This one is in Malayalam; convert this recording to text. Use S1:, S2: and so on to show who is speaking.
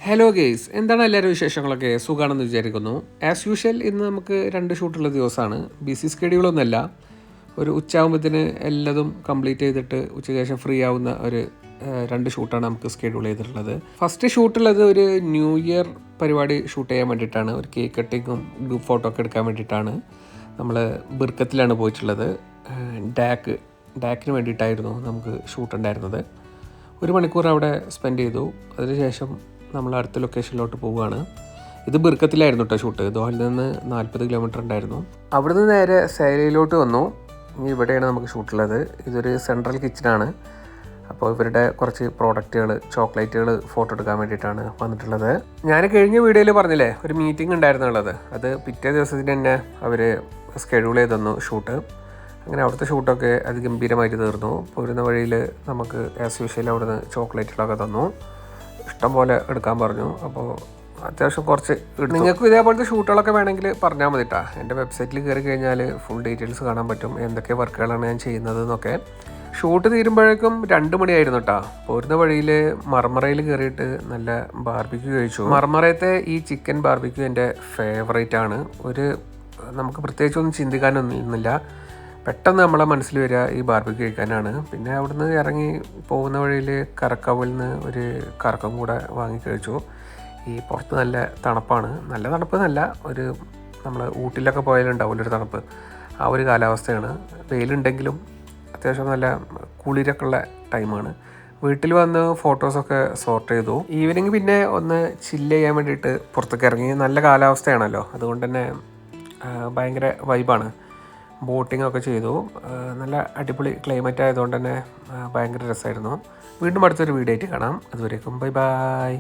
S1: ഹലോ ഗെയ്സ്, എന്താണ് എല്ലാവരും വിശേഷങ്ങളൊക്കെ? സുഖമാണെന്ന് വിചാരിക്കുന്നു. ആസ് യൂഷ്വൽ ഇന്ന് നമുക്ക് 2 ഷൂട്ടുള്ള ദിവസമാണ്. ബിസി സ്കെഡ്യൂളൊന്നുമല്ല. ഒരു ഉച്ചയാകുമ്പോഴത്തേന് എല്ലതും കംപ്ലീറ്റ് ചെയ്തിട്ട് ഉച്ചയ്ക്ക് ശേഷം ഫ്രീ ആവുന്ന ഒരു 2 ഷൂട്ടാണ് നമുക്ക് സ്കെഡ്യൂൾ ചെയ്തിട്ടുള്ളത്. ഫസ്റ്റ് ഷൂട്ടുള്ളത് ഒരു ന്യൂ ഇയർ പരിപാടി ഷൂട്ട് ചെയ്യാൻ വേണ്ടിയിട്ടാണ്. ഒരു കേക്ക് കട്ടിങ്ങും ഗ്രൂപ്പ് ഫോട്ടോ ഒക്കെ എടുക്കാൻ വേണ്ടിയിട്ടാണ് നമ്മൾ ബിർക്കത്തിലാണ് പോയിട്ടുള്ളത്. ഡാക്കിന് വേണ്ടിയിട്ടായിരുന്നു നമുക്ക് ഷൂട്ട് ഉണ്ടായിരുന്നത്. 1 മണിക്കൂർ അവിടെ സ്പെൻഡ് ചെയ്തു. അതിനുശേഷം നമ്മൾ അടുത്ത ലൊക്കേഷനിലോട്ട് പോവുകയാണ്. ഇത് ബിർക്കത്തിലായിരുന്നു കേട്ടോ ഷൂട്ട്. ദോഹയിൽ നിന്ന് 40 കിലോമീറ്റർ ഉണ്ടായിരുന്നു. അവിടുന്ന് നേരെ സൈലയിലോട്ട് വന്നു. ഇനി ഇവിടെയാണ് നമുക്ക് ഷൂട്ടുള്ളത്. ഇതൊരു സെൻട്രൽ കിച്ചനാണ്. അപ്പോൾ ഇവരുടെ കുറച്ച് പ്രോഡക്റ്റുകൾ, ചോക്ലേറ്റുകൾ ഫോട്ടോ എടുക്കാൻ വേണ്ടിയിട്ടാണ് വന്നിട്ടുള്ളത്. ഞാൻ കഴിഞ്ഞ വീഡിയോയിൽ പറഞ്ഞില്ലേ ഒരു മീറ്റിംഗ് ഉണ്ടായിരുന്നുള്ളത്. അത് പിറ്റേ ദിവസത്തിന് തന്നെ അവർ സ്കെഡ്യൂൾ ചെയ്ത് തന്നു ഷൂട്ട്. അങ്ങനെ അവിടുത്തെ ഷൂട്ടൊക്കെ അതിഗംഭീരമായിട്ട് തീർന്നു. പോരുന്ന വഴിയിൽ നമുക്ക് ആസ് യൂഷ്വൽ അവിടുന്ന് ചോക്ലേറ്റുകളൊക്കെ തന്നു. ഇഷ്ടം പോലെ എടുക്കാൻ പറഞ്ഞു. അപ്പോൾ അത്യാവശ്യം കുറച്ച് നിങ്ങൾക്കും ഇതേപോലത്തെ ഷൂട്ടുകളൊക്കെ വേണമെങ്കിൽ പറഞ്ഞാൽ മതി കേട്ടോ. എൻ്റെ വെബ്സൈറ്റിൽ കയറി കഴിഞ്ഞാൽ ഫുൾ ഡീറ്റെയിൽസ് കാണാൻ പറ്റും, എന്തൊക്കെ വർക്കുകളാണ് ഞാൻ ചെയ്യുന്നത് എന്നൊക്കെ. ഷൂട്ട് തീരുമ്പോഴേക്കും 2 മണിയായിരുന്നു കേട്ടോ. പോരുന്ന വഴിയിൽ മർമറയിൽ കയറിയിട്ട് നല്ല ബാർബിക്യൂ കഴിച്ചു. മർമറയത്തെ ഈ ചിക്കൻ ബാർബിക്യൂ എൻ്റെ ഫേവറേറ്റ് ആണ്. നമുക്ക് പ്രത്യേകിച്ചൊന്നും ചിന്തിക്കാനൊന്നുമില്ല. പെട്ടെന്ന് നമ്മളെ മനസ്സിൽ വരിക ഈ ബാർബിക്യൂ കഴിക്കാനാണ്. പിന്നെ അവിടുന്ന് ഇറങ്ങി പോകുന്ന വഴിയിൽ കറക്കാവിൽ നിന്ന് ഒരു കറക്കം കൂടെ വാങ്ങി കഴിച്ചു. ഈ പുറത്ത് നല്ല തണുപ്പാണ്. നല്ല തണുപ്പ് എന്നല്ല, നമ്മൾ ഊട്ടിലൊക്കെ പോയാലുണ്ടാവില്ല ഒരു തണുപ്പ്. ആ ഒരു കാലാവസ്ഥയാണ്. വെയിലുണ്ടെങ്കിലും അത്യാവശ്യം നല്ല കുളിരൊക്കെ ഉള്ള ടൈമാണ്. വീട്ടിൽ വന്ന് ഫോട്ടോസൊക്കെ സോർട്ട് ചെയ്തു. ഈവനിങ് പിന്നെ ഒന്ന് ചില്ല് ചെയ്യാൻ വേണ്ടിയിട്ട് പുറത്തേക്ക് ഇറങ്ങി. നല്ല കാലാവസ്ഥയാണല്ലോ, അതുകൊണ്ട് തന്നെ ഭയങ്കര വൈബാണ്. ബോട്ടിംഗ് ഒക്കെ ചെയ്തു. നല്ല അടിപൊളി ക്ലൈമറ്റ് ആയതുകൊണ്ട് തന്നെ ഭയങ്കര രസമായിരുന്നു. വീണ്ടും അടുത്തൊരു വീഡിയോ ആയിട്ട് കാണാം. അതുവരേക്കും ബൈ ബൈ.